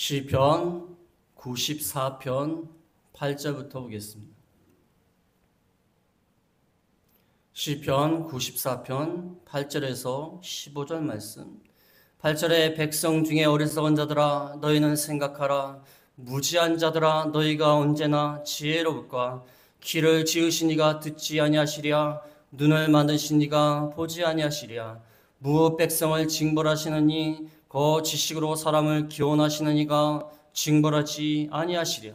시편 94편 8절부터 보겠습니다. 시편 94편 8절에서 15절 말씀. 8절에 백성 중에 어리석은 자들아 너희는 생각하라. 무지한 자들아 너희가 언제나 지혜로울까. 귀를 지으신 이가 듣지 아니하시랴. 눈을 만드신 이가 보지 아니하시랴. 무엇 백성을 징벌하시느니 거 지식으로 사람을 교훈하시는 이가 징벌하지 아니하시랴.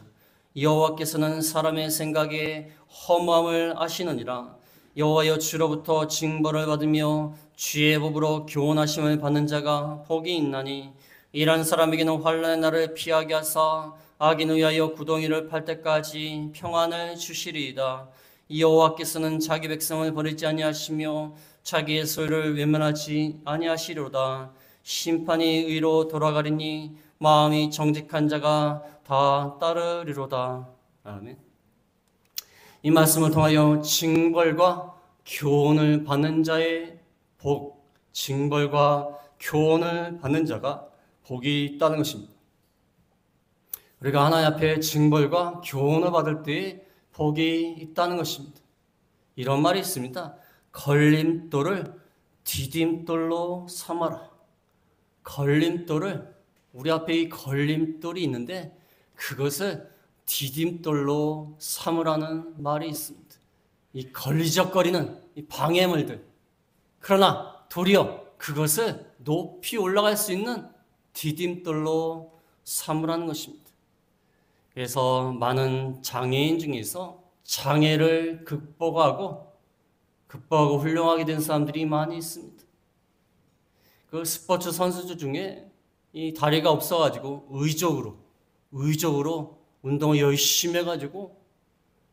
여호와께서는 사람의 생각에 허무함을 아시느니라. 여호와여 주로부터 징벌을 받으며 주의 법으로 교훈하심을 받는 자가 복이 있나니 이런 사람에게는 환난의 날을 피하게 하사 악인 위하여 구덩이를 팔 때까지 평안을 주시리이다. 여호와께서는 자기 백성을 버리지 아니하시며 자기의 소유를 외면하지 아니하시리로다. 심판이 의로 돌아가리니 마음이 정직한 자가 다 따르리로다. 아멘. 이 말씀을 통하여 징벌과 교훈을 받는 자의 복, 징벌과 교훈을 받는 자가 복이 있다는 것입니다. 우리가 하나님 앞에 징벌과 교훈을 받을 때에 복이 있다는 것입니다. 이런 말이 있습니다. 걸림돌을 디딤돌로 삼아라. 걸림돌을, 우리 앞에 이 걸림돌이 있는데 그것을 디딤돌로 삼으라는 말이 있습니다. 이 걸리적거리는 이 방해물들, 그러나 도리어 그것을 높이 올라갈 수 있는 디딤돌로 삼으라는 것입니다. 그래서 많은 장애인 중에서 장애를 극복하고 훌륭하게 된 사람들이 많이 있습니다. 그 스포츠 선수들 중에 이 다리가 없어가지고 의적으로 운동을 열심히 해가지고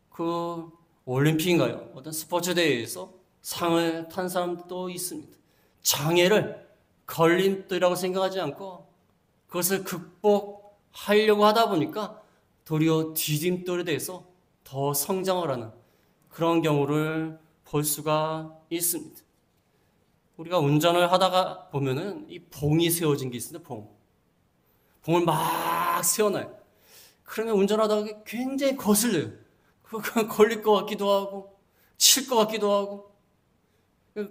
그 올림픽인가요? 어떤 스포츠 대회에서 상을 탄 사람도 있습니다. 장애를 걸림돌이라고 생각하지 않고 그것을 극복하려고 하다 보니까 도리어 디딤돌에 대해서 더 성장을 하는 그런 경우를 볼 수가 있습니다. 우리가 운전을 하다가 보면은 이 봉이 세워진 게 있습니다. 봉을 막 세워놔요. 그러면 운전하다가 굉장히 거슬려요. 그거 걸릴 것 같기도 하고 칠 것 같기도 하고.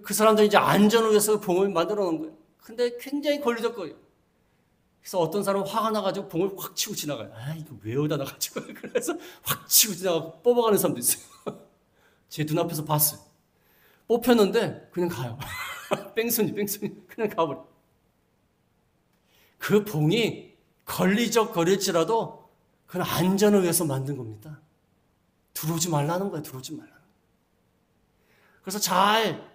그 사람들이 이제 안전을 위해서 봉을 만들어 놓은 거예요. 근데 굉장히 걸리적거려요. 그래서 어떤 사람은 화가 나가지고 봉을 확 치고 지나가요. 아, 이거 왜 여기다 놔가지고. 그래서 확 치고 지나가고 뽑아가는 사람도 있어요. 제 눈앞에서 봤어요. 뽑혔는데 그냥 가요. 뺑소니 그냥 가버려. 그 봉이 걸리적거릴지라도 그건 안전을 위해서 만든 겁니다. 들어오지 말라는 거예요. 들어오지 말라는 거예요. 그래서 잘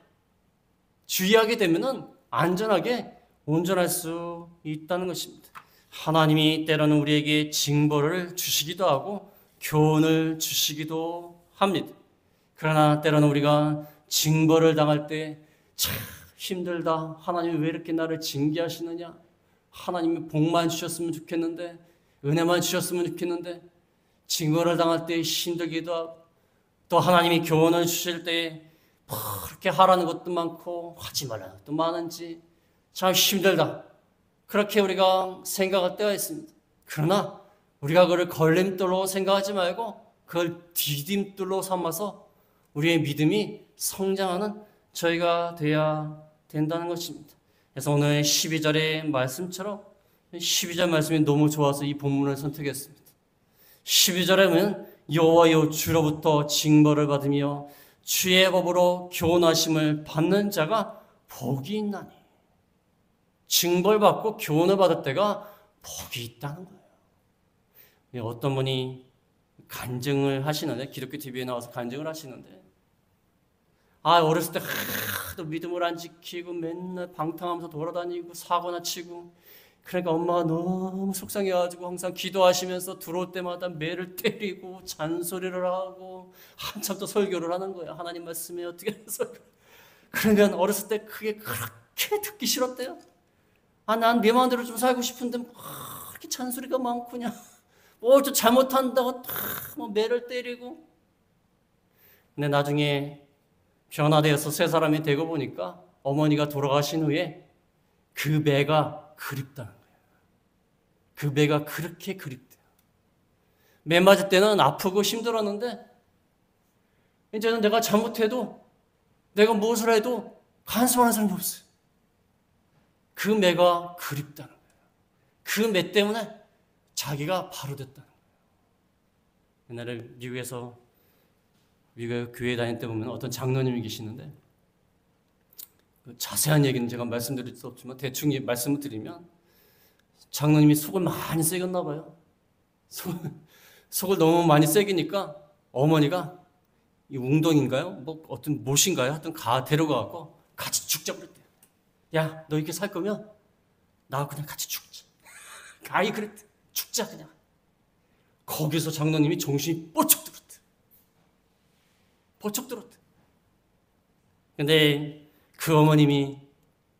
주의하게 되면은 안전하게 운전할 수 있다는 것입니다. 하나님이 때로는 우리에게 징벌을 주시기도 하고 교훈을 주시기도 합니다. 그러나 때로는 우리가 징벌을 당할 때 참 힘들다. 하나님이 왜 이렇게 나를 징계하시느냐? 하나님이 복만 주셨으면 좋겠는데, 은혜만 주셨으면 좋겠는데, 징벌을 당할 때 힘들기도 하고, 또 하나님이 교훈을 주실 때 그렇게 하라는 것도 많고 하지 말라는 것도 많은지 참 힘들다. 그렇게 우리가 생각할 때가 있습니다. 그러나 우리가 그걸 걸림돌로 생각하지 말고 그걸 디딤돌로 삼아서 우리의 믿음이 성장하는 저희가 되어야 된다는 것입니다. 그래서 오늘 12절의 말씀처럼 12절 말씀이 너무 좋아서 이 본문을 선택했습니다. 12절에 보면 여호와여 주로부터 징벌을 받으며 주의 법으로 교훈하심을 받는 자가 복이 있나니. 징벌받고 교훈을 받을 때가 복이 있다는 거예요. 어떤 분이 간증을 하시는데, 기독교 TV에 나와서 간증을 하시는데, 어렸을 때 하도 믿음을 안 지키고 맨날 방탕하면서 돌아다니고 사고나 치고, 그러니까 엄마가 너무 속상해가지고 항상 기도하시면서 들어올 때마다 매를 때리고 잔소리를 하고 한참 또 설교를 하는 거예요. 하나님 말씀에 어떻게 해서. 그러면 어렸을 때 그게 그렇게 듣기 싫었대요. 난 내 마음대로 좀 살고 싶은데 이렇게 잔소리가 많고 그냥 뭘 좀 잘못한다고 뭐 매를 때리고. 근데 나중에 변화되어서 새 사람이 되고 보니까 어머니가 돌아가신 후에 그 매가 그립다는 거예요. 그 매가 그렇게 그립대요. 매 맞을 때는 아프고 힘들었는데 이제는 내가 잘못해도 내가 무엇을 해도 간섭하는 사람이 없어요. 그 매가 그립다는 거예요. 그 매 때문에 자기가 바로 됐다는 거예요. 옛날에 미국에 교회 다닐 때 보면 어떤 장로님이 계시는데 자세한 얘기는 제가 말씀드릴 수 없지만 대충 말씀을 드리면 장로님이 속을 많이 새겼나 봐요. 속을 너무 많이 새기니까 어머니가 이 웅덩인가요? 뭐 어떤 못인가요? 하여튼 데려가갖고 같이 죽자 그랬대요. 야, 너 이렇게 살 거면 나하고 그냥 같이 죽자. 아이 그랬대. 죽자 그냥. 거기서 장로님이 정신이 뽀쩍 들었대. 뽀쩍 들었대. 근데 그 어머님이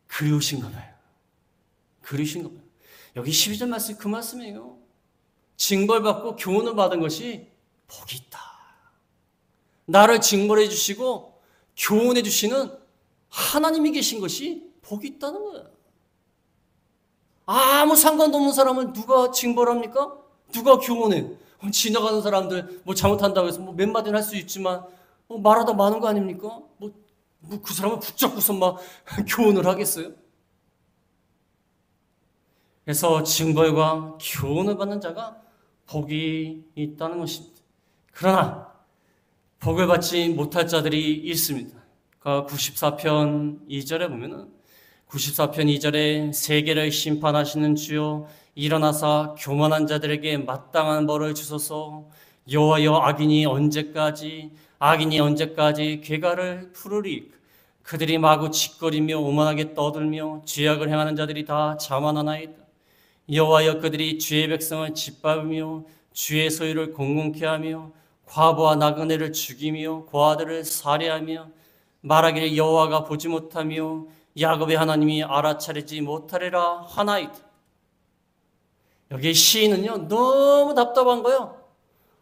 그리우신가 봐요. 그리우신가 봐요. 여기 12절 말씀이 그 말씀이에요. 징벌받고 교훈을 받은 것이 복이 있다. 나를 징벌해 주시고 교훈해 주시는 하나님이 계신 것이 복이 있다는 거예요. 아무 상관도 없는 사람을 누가 징벌합니까? 누가 교훈해? 지나가는 사람들 뭐 잘못한다고 해서 뭐 몇 마디는 할 수 있지만 말하다 마는 거 아닙니까? 그 사람을 붙잡고서 막 교훈을 하겠어요? 그래서 징벌과 교훈을 받는 자가 복이 있다는 것입니다. 그러나 복을 받지 못할 자들이 있습니다. 94편 2절에 보면은 94편 2절에 세계를 심판하시는 주여 일어나사 교만한 자들에게 마땅한 벌을 주소서. 여호와여 악인이 언제까지 괴가를 풀으리. 그들이 마구 짓거리며 오만하게 떠들며 죄악을 행하는 자들이 다 자만하나이다. 여호와여 그들이 주의 백성을 짓밟으며 주의 소유를 공공케 하며 과부와 나그네를 죽이며 고아들을 살해하며 말하기를 여호와가 보지 못하며 야곱의 하나님이 알아차리지 못하리라 하나이다. 여기 시인은요 너무 답답한 거예요.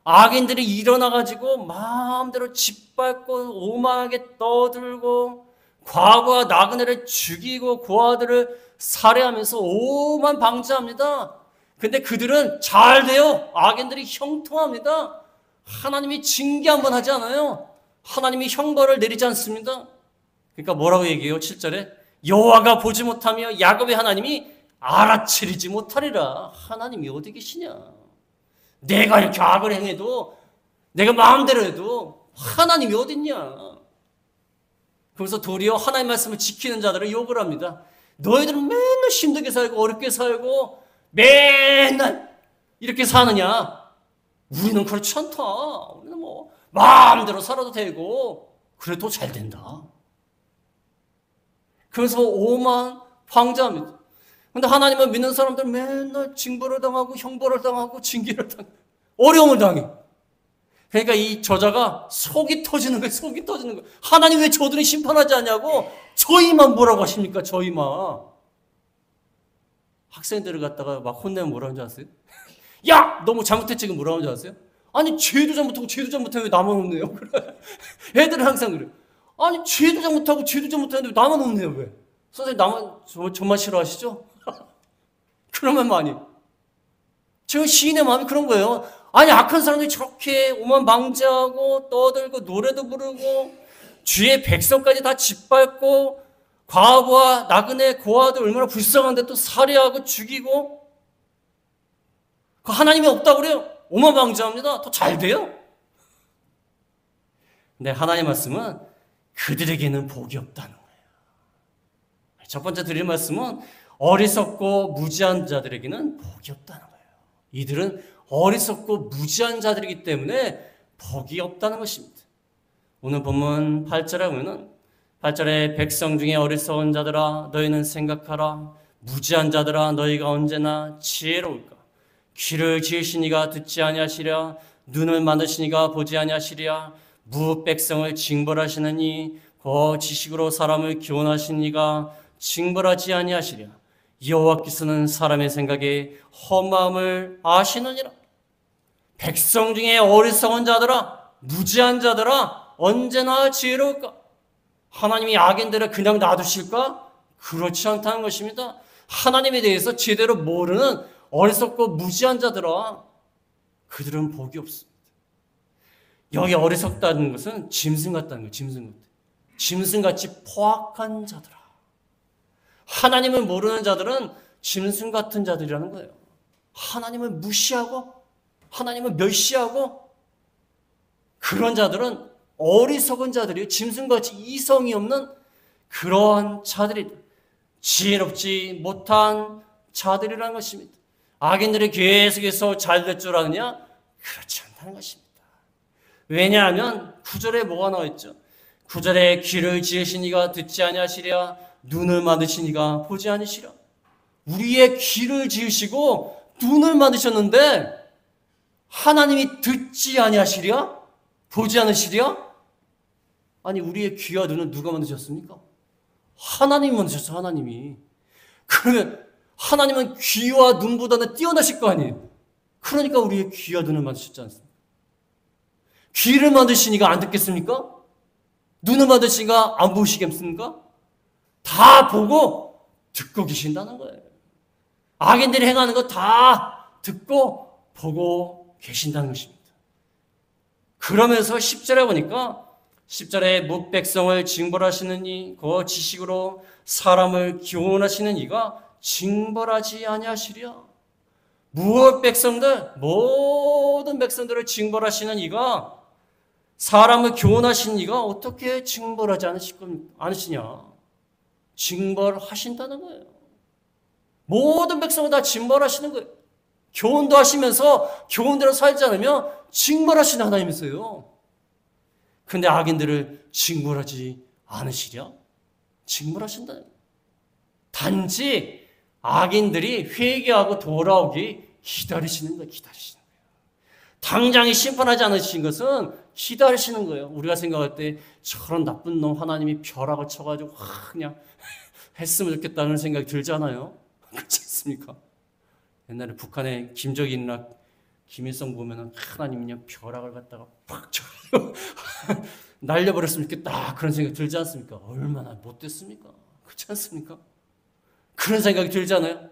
악인들이 일어나가지고 마음대로 짓밟고 오만하게 떠들고 과부와 나그네를 죽이고 고아들을 살해하면서 오만 방지합니다. 근데 그들은 잘 돼요. 악인들이 형통합니다. 하나님이 징계 한번 하지 않아요. 하나님이 형벌을 내리지 않습니다. 그러니까 뭐라고 얘기해요? 7절에 여호와가 보지 못하며 야곱의 하나님이 알아채리지 못하리라. 하나님이 어디 계시냐? 내가 이렇게 악을 행해도 내가 마음대로 해도 하나님이 어딨냐? 그래서 도리어 하나님 말씀을 지키는 자들을 욕을 합니다. 너희들은 맨날 힘들게 살고 어렵게 살고 맨날 이렇게 사느냐? 우리는 그렇지 않다. 우리는 뭐 마음대로 살아도 되고 그래도 잘 된다. 그래서 오만 방자합니다. 근데 하나님을 믿는 사람들 맨날 징벌을 당하고 형벌을 당하고 징계를 당하고 어려움을 당해. 그러니까 이 저자가 속이 터지는 거예요. 속이 터지는 거예요. 하나님 왜 저들을 심판하지 않냐고 저희만 뭐라고 하십니까? 저희만. 학생들을 갖다가 막 혼내면 뭐라는 줄 아세요? 야! 너무 잘못했지 지금 뭐라는 줄 아세요? 아니 죄도 잘못하고 죄도 잘못하면 왜 나만 혼내요? 애들은 항상 그래요. 아니 죄도 잘못하고 죄도 잘못하는데 나만 혼내요 왜? 선생님 나만 저만 싫어하시죠? 그러면 많이. 제가 시인의 마음이 그런 거예요. 아니 악한 사람들이 저렇게 오만방자하고 떠들고 노래도 부르고 주의 백성까지 다 짓밟고 과부와 나그네 고아도 얼마나 불쌍한데 또 살해하고 죽이고 그 하나님이 없다고 그래요. 오만방자합니다. 더 잘 돼요. 근데 하나님 말씀은 그들에게는 복이 없다는 거예요. 첫 번째 드릴 말씀은 어리석고 무지한 자들에게는 복이 없다는 거예요. 이들은 어리석고 무지한 자들이기 때문에 복이 없다는 것입니다. 오늘 본문 8절에 보면은 8절에 백성 중에 어리석은 자들아 너희는 생각하라. 무지한 자들아 너희가 언제나 지혜로울까. 귀를 지으신 이가 듣지 아니하시랴. 눈을 만드신 이가 보지 아니하시랴. 무 백성을 징벌하시느니 그 지식으로 사람을 교훈하신 이가 징벌하지 아니하시랴. 여호와께서는 사람의 생각에 헛마음을 아시느니라. 백성 중에 어리석은 자들아 무지한 자들아 언제나 지혜로울까. 하나님이 악인들을 그냥 놔두실까? 그렇지 않다는 것입니다. 하나님에 대해서 제대로 모르는 어리석고 무지한 자들아, 그들은 복이 없습니다. 여기 어리석다는 것은 짐승 같다는 거예요. 짐승 같아. 짐승같이 포악한 자들아. 하나님을 모르는 자들은 짐승 같은 자들이라는 거예요. 하나님을 무시하고 하나님을 멸시하고 그런 자들은 어리석은 자들이에요. 짐승같이 이성이 없는 그러한 자들이 지혜롭지 못한 자들이라는 것입니다. 악인들이 계속해서 잘 될 줄 아느냐? 그렇지 않다는 것입니다. 왜냐하면 9절에 뭐가 나와 있죠? 9절에 귀를 지으신 이가 듣지 아니하시랴, 눈을 만드신 이가 보지 아니시랴. 우리의 귀를 지으시고 눈을 만드셨는데 하나님이 듣지 아니하시랴? 보지 않으시랴? 아니, 우리의 귀와 눈은 누가 만드셨습니까? 하나님이 만드셨어요. 하나님이. 그러면 하나님은 귀와 눈보다는 뛰어나실 거 아니에요. 그러니까 우리의 귀와 눈을 만드셨지 않습니까? 귀를 만드시니까 안 듣겠습니까? 눈을 만드시니까 안 보시겠습니까? 다 보고 듣고 계신다는 거예요. 악인들이 행하는 거 다 듣고 보고 계신다는 것입니다. 그러면서 10절에 보니까 10절에 뭇백성을 징벌하시는 이, 그 지식으로 사람을 교훈하시는 이가 징벌하지 아니하시랴. 무엇 백성들, 모든 백성들을 징벌하시는 이가, 사람을 교훈하시는 이가 어떻게 징벌하지 않으시냐? 징벌하신다는 거예요. 모든 백성을 다 징벌하시는 거예요. 교훈도 하시면서 교훈대로 살지 않으면 징벌하시는 하나님이세요. 근데 악인들을 징벌하지 않으시랴? 징벌하신다. 단지 악인들이 회개하고 돌아오기 기다리시는 거예요. 기다리시는 거예요. 당장에 심판하지 않으신 것은 기다리시는 거예요. 우리가 생각할 때 저런 나쁜 놈 하나님이 벼락을 쳐가지고 그냥 했으면 좋겠다는 생각이 들잖아요. 그렇지 않습니까? 옛날에 북한의 김정일이나 김일성 보면은 하나님이 그냥 벼락을 갖다가 팍 쳐가지고 날려버렸으면 좋겠다 그런 생각이 들지 않습니까? 얼마나 못됐습니까? 그렇지 않습니까? 그런 생각이 들잖아요.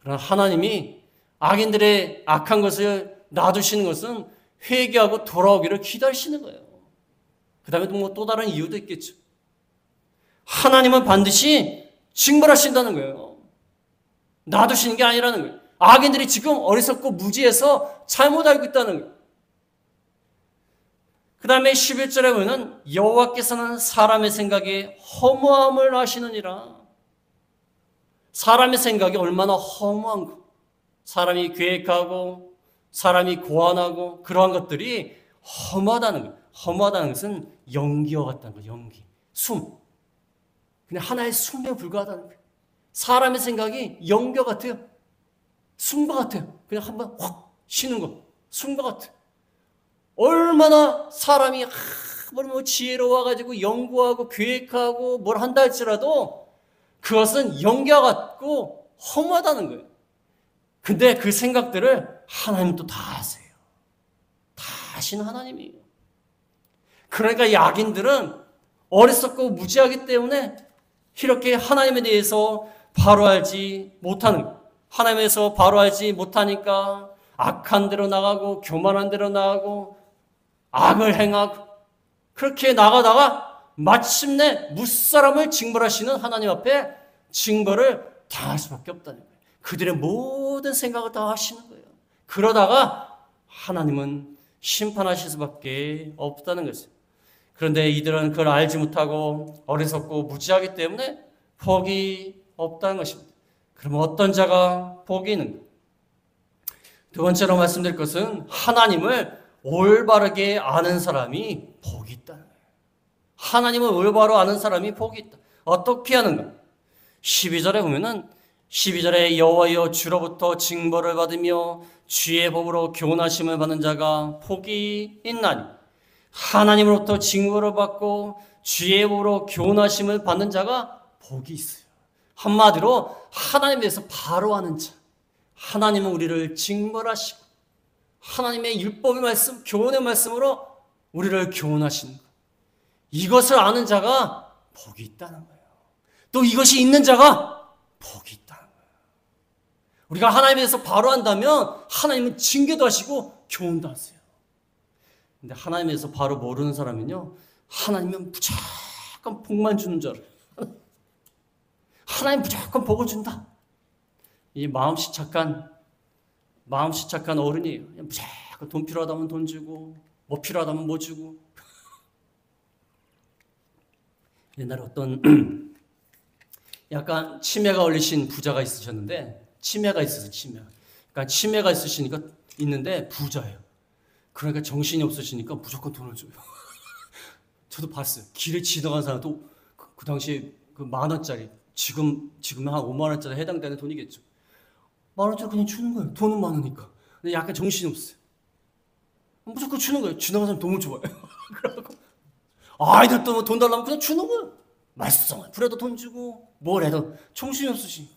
그러나 하나님이 악인들의 악한 것을 놔두시는 것은 회개하고 돌아오기를 기다리시는 거예요. 그 다음에 또 다른 이유도 있겠죠. 하나님은 반드시 징벌하신다는 거예요. 놔두시는 게 아니라는 거예요. 악인들이 지금 어리석고 무지해서 잘못 알고 있다는 거예요. 그 다음에 11절에 보면 여호와께서는 사람의 생각에 허무함을 아시느니라. 사람의 생각이 얼마나 허무한가. 사람이 계획하고 사람이 고안하고 그러한 것들이 허무하다는 거예요. 허무하다는 것은 연기와 같다는 거예요. 연기. 숨. 그냥 하나의 숨에 불과하다는 거예요. 사람의 생각이 연기와 같아요. 숨과 같아요. 그냥 한번 확 쉬는 거. 숨과 같아요. 얼마나 사람이 뭐 지혜로워가지고 연구하고 계획하고 뭘 한다 할지라도 그것은 연기와 같고 허무하다는 거예요. 근데 그 생각들을 하나님 또 다 아세요. 다 아시는 하나님이에요. 그러니까 이 악인들은 어리석고 무지하기 때문에 이렇게 하나님에 대해서 바로 알지 못하는 거예요. 하나님에 대해서 바로 알지 못하니까 악한 대로 나가고 교만한 대로 나가고 악을 행하고 그렇게 나가다가 마침내 무사람을 징벌하시는 하나님 앞에 징벌을 당할 수밖에 없다는 거예요. 그들의 모든 생각을 다 하시는 거예요. 그러다가 하나님은 심판하실 수밖에 없다는 것이에요. 그런데 이들은 그걸 알지 못하고 어리석고 무지하기 때문에 복이 없다는 것입니다. 그럼 어떤 자가 복이 있는가? 두 번째로 말씀드릴 것은 하나님을 올바르게 아는 사람이 복이 있다는 거예요. 하나님을 올바로 아는 사람이 복이 있다. 어떻게 하는가? 12절에 보면은 12절에 여호와여 주로부터 징벌을 받으며 주의 법으로 교훈하심을 받는 자가 복이 있나니. 하나님으로부터 징벌을 받고 주의 법으로 교훈하심을 받는 자가 복이 있어요. 한마디로 하나님에 대해서 바로 아는 자. 하나님은 우리를 징벌하시고 하나님의 율법의 말씀, 교훈의 말씀으로 우리를 교훈하시는 것. 이것을 아는 자가 복이 있다는 거예요. 또 이것이 있는 자가 복이 있다는 거예요. 우리가 하나님에서 바로 한다면 하나님은 징계도 하시고 교훈도 하세요. 근데 하나님에서 바로 모르는 사람은요, 하나님은 무조건 복만 주는 줄 알아요. 하나님 무조건 복을 준다. 이 마음씨 착한 어른이에요. 그냥 무조건 돈 필요하다면 돈 주고, 뭐 필요하다면 뭐 주고. 옛날에 어떤 약간 치매가 걸리신 부자가 있으셨는데, 치매가 있으시니까 있는데 부자예요. 그러니까 정신이 없으시니까 무조건 돈을 줘요. 저도 봤어요. 길에 지나간 사람도 그 당시에 그 10,000원짜리, 지금 한 50,000원짜리 해당되는 돈이겠죠. 10,000원짜리 그냥 주는 거예요. 돈은 많으니까. 근데 약간 정신이 없어요. 무조건 주는 거예요. 지나간 사람 돈을 좋아해요. 그래갖고 아이들 또 돈 달라면 그냥 주는 거예요. 말썽을 부려도 돈 주고 뭘 해도 정신이 없으시니까.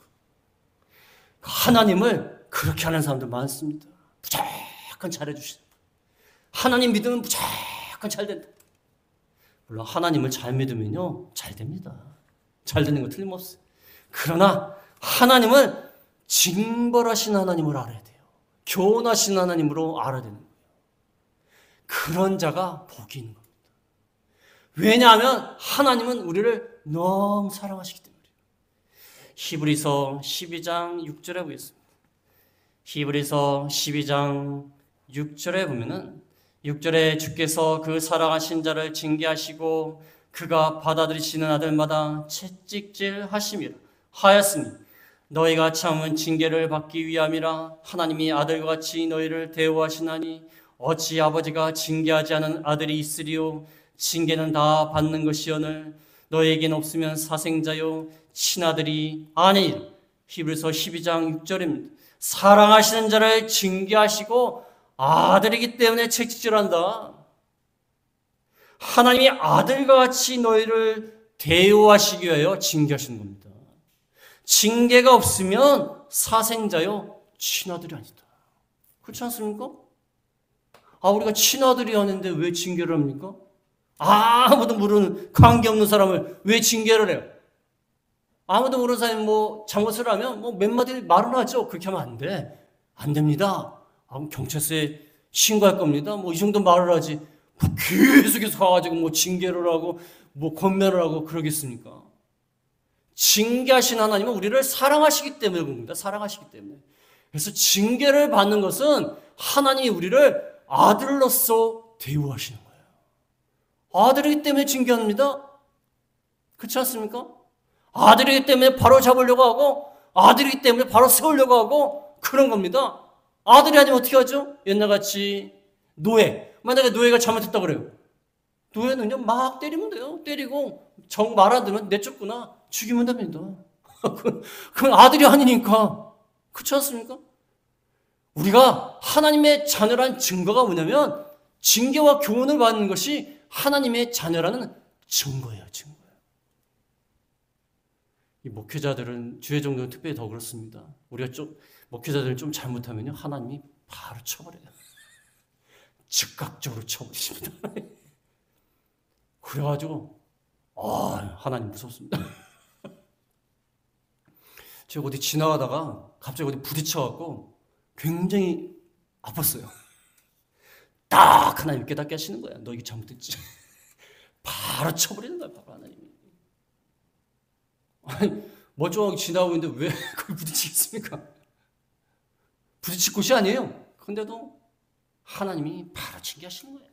하나님을 그렇게 하는 사람들 많습니다. 무조건 잘해주시는 거예요. 하나님 믿으면 무조건 잘 된다. 물론 하나님을 잘 믿으면요, 잘 됩니다. 잘 되는 거 틀림없어요. 그러나 하나님은 징벌하신 하나님을 알아야 돼요. 교훈하신 하나님으로 알아야 되는 거예요. 그런 자가 복이 있는 겁니다. 왜냐하면 하나님은 우리를 너무 사랑하시기 때문이에요. 히브리서 12장 6절에 보겠습니다. 히브리서 12장 6절에 보면은 6절에 주께서 그 사랑하신 자를 징계하시고 그가 받아들이시는 아들마다 채찍질 하심이라 하였으니 너희가 참은 징계를 받기 위함이라. 하나님이 아들과 같이 너희를 대우하시나니 어찌 아버지가 징계하지 않은 아들이 있으리요. 징계는 다 받는 것이오늘 너희에겐 없으면 사생자요 친아들이 아니니라. 히브리서 12장 6절입니다. 사랑하시는 자를 징계하시고 아들이기 때문에 채찍질한다. 하나님이 아들과 같이 너희를 대우하시기 위하여 징계하시는 겁니다. 징계가 없으면 사생자요 친아들이 아니다. 그렇지 않습니까? 우리가 친아들이 아닌데 왜 징계를 합니까? 아무도 모르는 관계없는 사람을 왜 징계를 해요? 아무도 모르는 사람이 뭐 잘못을 하면 뭐 몇 마디 말을 하죠. 그렇게 하면 안 돼. 안 됩니다. 경찰서에 신고할 겁니다. 뭐 이 정도 말을 하지. 뭐 계속해서 가가지고 뭐 징계를 하고 뭐 권면을 하고 그러겠습니까? 징계하신 하나님은 우리를 사랑하시기 때문에 그럽니다. 사랑하시기 때문에. 그래서 징계를 받는 것은 하나님이 우리를 아들로서 대우하시는 거예요. 아들이기 때문에 징계합니다. 그렇지 않습니까? 아들이기 때문에 바로 잡으려고 하고 아들이기 때문에 바로 세우려고 하고 그런 겁니다. 아들이 아니면 어떻게 하죠? 옛날같이 노예. 만약에 노예가 잘못했다 그래요. 노예는 그냥 막 때리면 돼요. 때리고 정 말 안 들으면 내쫓구나. 죽이면 됩니다. 그건 아들이 아니니까. 그렇지 않습니까? 우리가 하나님의 자녀라는 증거가 뭐냐면 징계와 교훈을 받는 것이 하나님의 자녀라는 증거예요. 증거. 이 목회자들은 주의 종교는 특별히 더 그렇습니다. 우리가 목회자들은 좀 잘못하면요 하나님이 바로 쳐버려요. 즉각적으로 쳐버리십니다. 그래가지고 하나님 무섭습니다. 제가 어디 지나가다가 갑자기 어디 부딪혀갖고 굉장히 아팠어요. 딱 하나님 깨닫게 하시는 거야. 너 이게 잘못했지. 바로 쳐버리는 거야. 바로 하나님이. 아니, 멀쩡하게 지나고 있는데 왜 그걸 부딪히겠습니까? 부딪힐 곳이 아니에요. 근데도 하나님이 바로 징계하시는 거예요.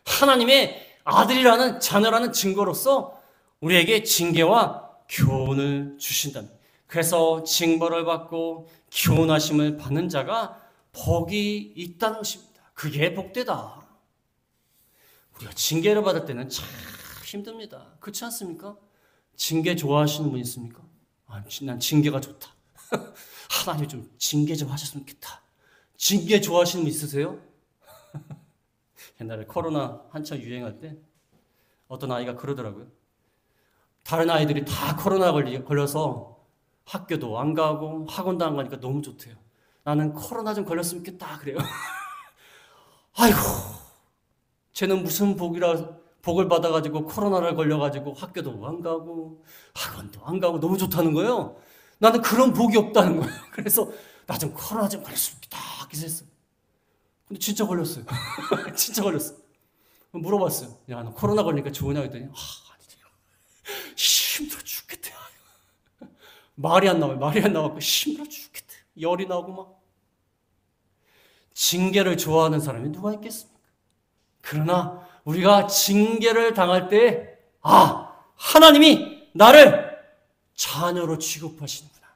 하나님의 아들이라는 자녀라는 증거로서 우리에게 징계와 교훈을 주신답니다. 그래서 징벌을 받고 교훈하심을 받는 자가 복이 있다는 것입니다. 그게 복되다. 우리가 징계를 받을 때는 참 힘듭니다. 그렇지 않습니까? 징계 좋아하시는 분 있습니까? 난 징계가 좋다. 하나님 좀 징계 좀 하셨으면 좋겠다. 징계 좋아하시는 분 있으세요? 옛날에 코로나 한창 유행할 때 어떤 아이가 그러더라고요. 다른 아이들이 다 코로나 걸려서 학교도 안 가고 학원도 안 가니까 너무 좋대요. 나는 코로나 좀 걸렸으면 좋겠다 그래요. 아이고, 쟤는 무슨 복을 받아가지고 코로나를 걸려가지고 학교도 안 가고 학원도 안 가고 너무 좋다는 거예요. 나는 그런 복이 없다는 거예요. 그래서 나 좀 코로나 좀 걸렸으면 좋겠다 기도했어요. 근데 진짜 걸렸어요. 진짜 걸렸어요. 물어봤어요. 야, 너 코로나 걸리니까 좋으냐 했더니 아니지. 힘들어 죽겠대. 말이 안 나와요. 말이 안 나와서 힘들어 죽겠대. 열이 나고 막. 징계를 좋아하는 사람이 누가 있겠습니까? 그러나 우리가 징계를 당할 때 하나님이 나를 자녀로 취급하시는구나.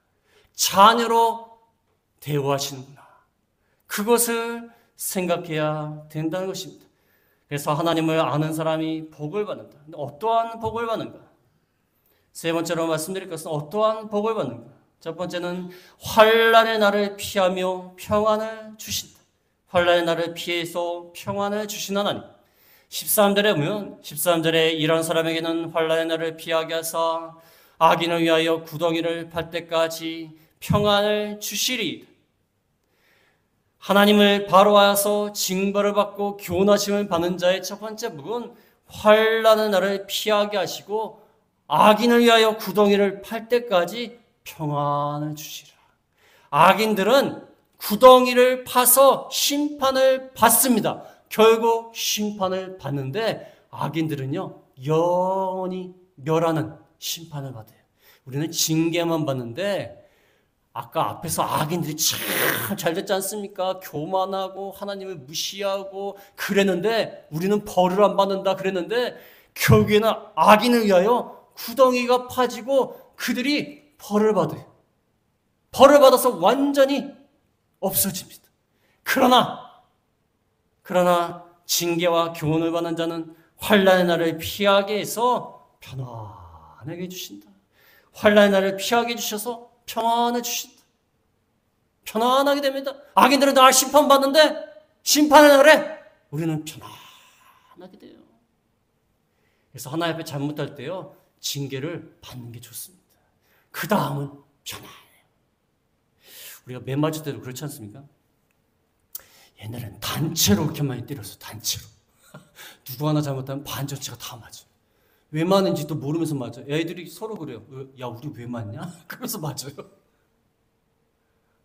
자녀로 대우하시는구나. 그것을 생각해야 된다는 것입니다. 그래서 하나님을 아는 사람이 복을 받는다. 근데 어떠한 복을 받는가? 세 번째로 말씀드릴 것은 어떠한 복을 받는가? 첫 번째는 환난의 날을 피하며 평안을 주신다. 환난의 날을 피해서 평안을 주신 하나님. 13절에 보면 13절에 이런 사람에게는 환난의 날을 피하게 하사 악인을 위하여 구덩이를 팔 때까지 평안을 주시리이다. 하나님을 바로하여서 징벌을 받고 교훈하심을 받는 자의 첫 번째 복은 환난의 날을 피하게 하시고 악인을 위하여 구덩이를 팔 때까지 평안을 주시라. 악인들은 구덩이를 파서 심판을 받습니다. 결국 심판을 받는데 악인들은요 영원히 멸하는 심판을 받아요. 우리는 징계만 받는데 아까 앞에서 악인들이 참 잘 됐지 않습니까? 교만하고 하나님을 무시하고 그랬는데 우리는 벌을 안 받는다 그랬는데 결국에는 악인을 위하여 구덩이가 파지고 그들이 벌을 받아요. 벌을 받아서 완전히 없어집니다. 그러나 징계와 교훈을 받는 자는 환난의 날을 피하게 해서 편안하게 해주신다. 환난의 날을 피하게 해주셔서 평안해 주신다. 편안하게 됩니다. 악인들은 날 심판받는데 심판의 날에 우리는 편안하게 돼요. 그래서 하나님 앞에 잘못할 때요 징계를 받는 게 좋습니다. 그 다음은 편안해요. 우리가 맨 맞을 때도 그렇지 않습니까? 옛날에는 단체로 이렇게 많이 때렸어. 단체로. 누구 하나 잘못하면 반 전체가 다 맞아. 왜 맞는지도 모르면서 맞아. 애들이 서로 그래요. 야 우리 왜 맞냐? 그러면서 맞아요.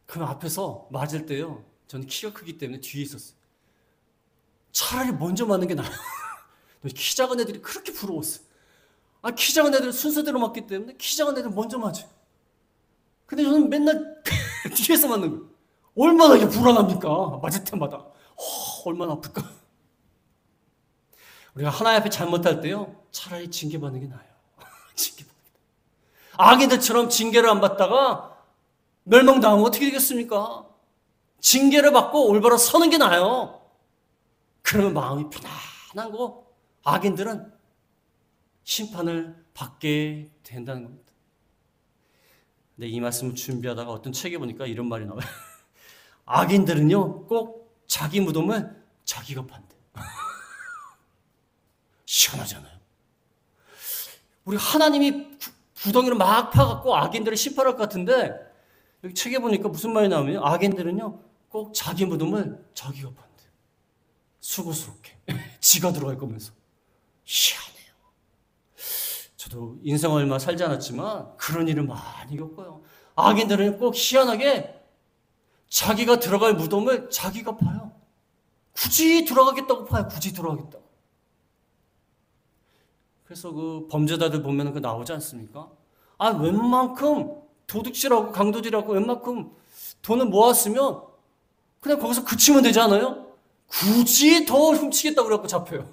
그럼 앞에서 맞을 때요. 저는 키가 크기 때문에 뒤에 있었어요. 차라리 먼저 맞는 게 나아요. 키 작은 애들이 그렇게 부러웠어요. 키 작은 애들은 순서대로 맞기 때문에 키 작은 애들 먼저 맞아요. 근데 저는 맨날 뒤에서 맞는 거예요. 얼마나 이게 불안합니까? 맞을 때마다. 얼마나 아플까? 우리가 하나님 앞에 잘못할 때요. 차라리 징계받는 게 나아요. 징계받는 게 나아요. 악인들처럼 징계를 안 받다가 멸망당하면 어떻게 되겠습니까? 징계를 받고 올바로 서는 게 나아요. 그러면 마음이 편안한 거 악인들은 심판을 받게 된다는 겁니다. 근데 이 말씀을 준비하다가 어떤 책에 보니까 이런 말이 나와요. 악인들은요 꼭 자기 무덤을 자기가 판대. 시원하잖아요. 우리 하나님이 구덩이를 막 파갖고 악인들을 심판할 것 같은데 여기 책에 보니까 무슨 말이 나오면 악인들은요 꼭 자기 무덤을 자기가 판대. 수고스럽게 지가 들어갈 거면서 희한해요. 저도 인생 얼마 살지 않았지만 그런 일을 많이 겪어요. 악인들은 꼭 희한하게 자기가 들어갈 무덤을 자기가 파요. 굳이 들어가겠다고 파요. 굳이 들어가겠다고. 그래서 그 범죄자들 보면 그 나오지 않습니까? 웬만큼 도둑질하고 강도질하고 웬만큼 돈을 모았으면 그냥 거기서 그치면 되지 않아요? 굳이 더 훔치겠다고 그래갖고 잡혀요.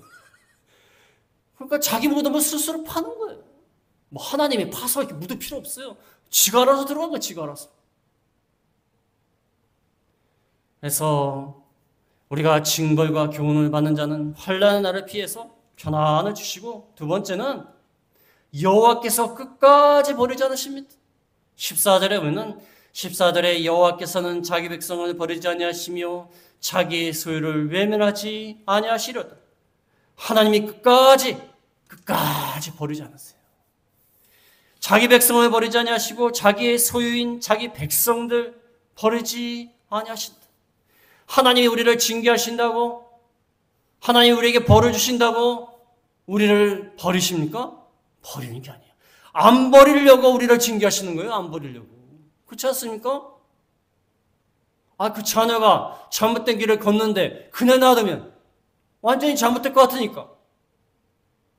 그러니까 자기 무덤을 스스로 파는 거예요. 뭐 하나님이 파서 이렇게 묻을 필요 없어요. 지가 알아서 들어간 거야. 지가 알아서. 그래서 우리가 징벌과 교훈을 받는 자는 환난의 날을 피해서 편안을 주시고 두 번째는 여호와께서 끝까지 버리지 않으십니다. 14절에 보면 14절에 여호와께서는 자기 백성을 버리지 아니하시며 자기의 소유를 외면하지 아니하시려다. 하나님이 끝까지 버리지 않았어요. 자기 백성을 버리지 아니하시고 자기의 소유인 자기 백성들 버리지 아니하신다. 하나님이 우리를 징계하신다고? 하나님이 우리에게 벌을 주신다고 우리를 버리십니까? 버리는 게 아니에요. 안 버리려고 우리를 징계하시는 거예요. 안 버리려고. 그렇지 않습니까? 그 자녀가 잘못된 길을 걷는데 그냥 놔두면 완전히 잘못될 것 같으니까.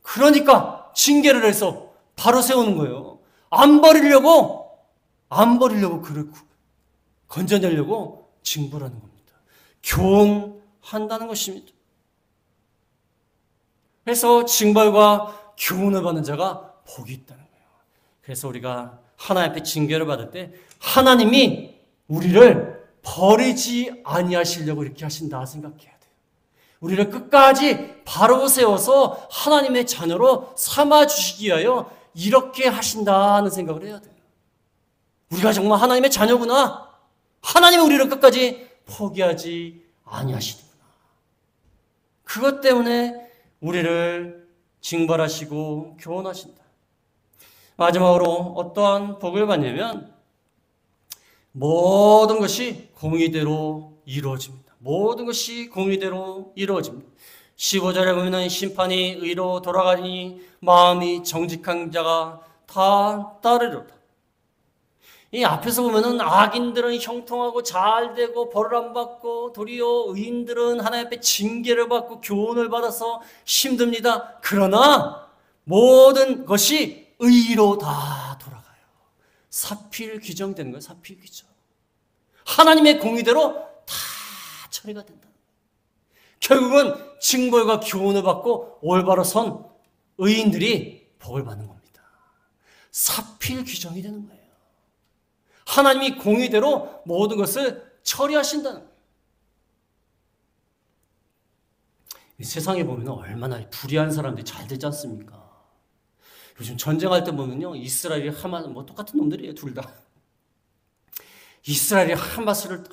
그러니까 징계를 해서 바로 세우는 거예요. 안 버리려고 그를 건져내려고 징벌하는 겁니다. 교훈한다는 것입니다. 그래서 징벌과 교훈을 받는 자가 복이 있다는 거예요. 그래서 우리가 하나님 앞에 징계를 받을 때 하나님이 우리를 버리지 아니하시려고 이렇게 하신다 생각해야 돼요. 우리를 끝까지 바로 세워서 하나님의 자녀로 삼아주시기 위하여 이렇게 하신다는 생각을 해야 돼요. 우리가 정말 하나님의 자녀구나. 하나님은 우리를 끝까지 포기하지 아니하시는구나. 그것 때문에 우리를 징벌하시고 교훈하신다. 마지막으로 어떠한 복을 받냐면 모든 것이 공의대로 이루어집니다. 모든 것이 공의대로 이루어집니다. 15절에 보면 심판이 의로 돌아가니 마음이 정직한 자가 다 따르리로다. 이 앞에서 보면은 악인들은 형통하고 잘되고 벌을 안 받고 도리어 의인들은 하나님 앞에 징계를 받고 교훈을 받아서 힘듭니다. 그러나 모든 것이 의로 다 돌아가요. 사필 규정되는 거예요. 사필 규정. 하나님의 공의대로 다 처리가 된다. 결국은 징벌과 교훈을 받고 올바로 선 의인들이 복을 받는 겁니다. 사필 규정이 되는 거예요. 하나님이 공의대로 모든 것을 처리하신다는 거예요. 세상에 보면 얼마나 불의한 사람들이 잘 되지 않습니까? 요즘 전쟁할 때 보면요, 이스라엘이 하마스 똑같은 놈들이에요, 둘 다. 이스라엘이 하마스를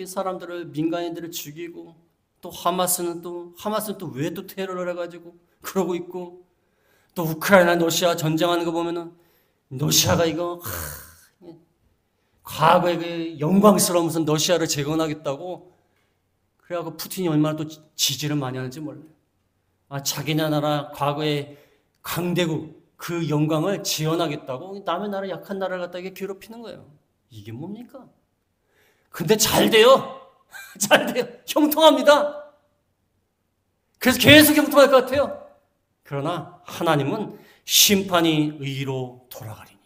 사람들을 민간인들을 죽이고 또 하마스는 또 왜 또 테러를 해가지고 그러고 있고 또 우크라이나 러시아 전쟁하는 거 보면은 러시아가 이거 과거에 그 영광스러운 무슨 러시아를 재건하겠다고 그래갖고 푸틴이 얼마나 또 지지를 많이 하는지 몰라요. 자기네 나라 과거의 강대국 그 영광을 지원하겠다고 남의 나라 약한 나라를 갖다가 괴롭히는 거예요. 이게 뭡니까? 근데 잘 돼요. 잘 돼요. 형통합니다. 그래서 계속 형통할 것 같아요. 그러나 하나님은 심판이 의로 돌아가리니.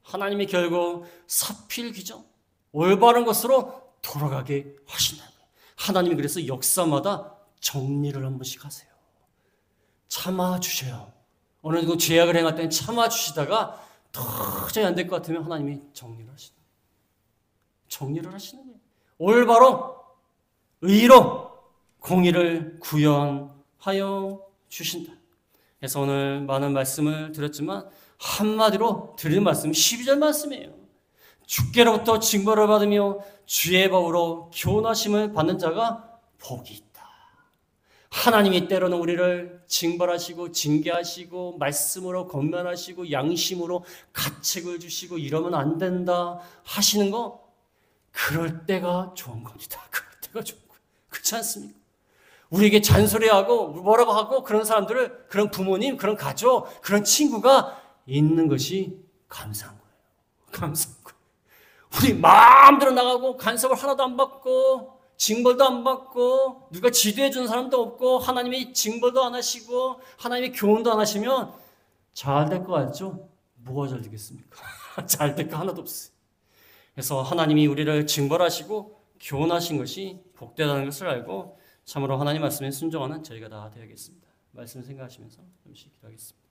하나님이 결국 사필 규정, 올바른 것으로 돌아가게 하신다는 거예요. 하나님이 그래서 역사마다 정리를 한 번씩 하세요. 참아주셔요. 어느 정도 죄악을 행할 때는 참아주시다가 도저히 안 될 것 같으면 하나님이 정리를 하시는 거예요. 정리를 하시는 거예요. 올바로 의로 공의를 구현하여 주신다. 그래서 오늘 많은 말씀을 드렸지만 한마디로 드리는 말씀이 12절 말씀이에요. 주께로부터 징벌을 받으며 주의 법으로 교훈하심을 받는 자가 복이 있다. 하나님이 때로는 우리를 징벌하시고 징계하시고 말씀으로 권면하시고 양심으로 가책을 주시고 이러면 안 된다 하시는 거 그럴 때가 좋은 겁니다. 그럴 때가 좋은 거예요. 그렇지 않습니까? 우리에게 잔소리하고 뭐라고 하고 그런 사람들을 그런 부모님, 그런 가족, 그런 친구가 있는 것이 감사한 거예요. 감사한 거예요. 우리 마음대로 나가고 간섭을 하나도 안 받고 징벌도 안 받고 누가 지도해 주는 사람도 없고 하나님이 징벌도 안 하시고 하나님이 교훈도 안 하시면 잘 될 거 같죠? 뭐가 잘 되겠습니까? 잘 될 거 하나도 없어요. 그래서 하나님이 우리를 징벌하시고 교훈하신 것이 복되다는 것을 알고 참으로 하나님 말씀에 순종하는 저희가 다 되어야겠습니다. 말씀 생각하시면서 잠시 기도하겠습니다.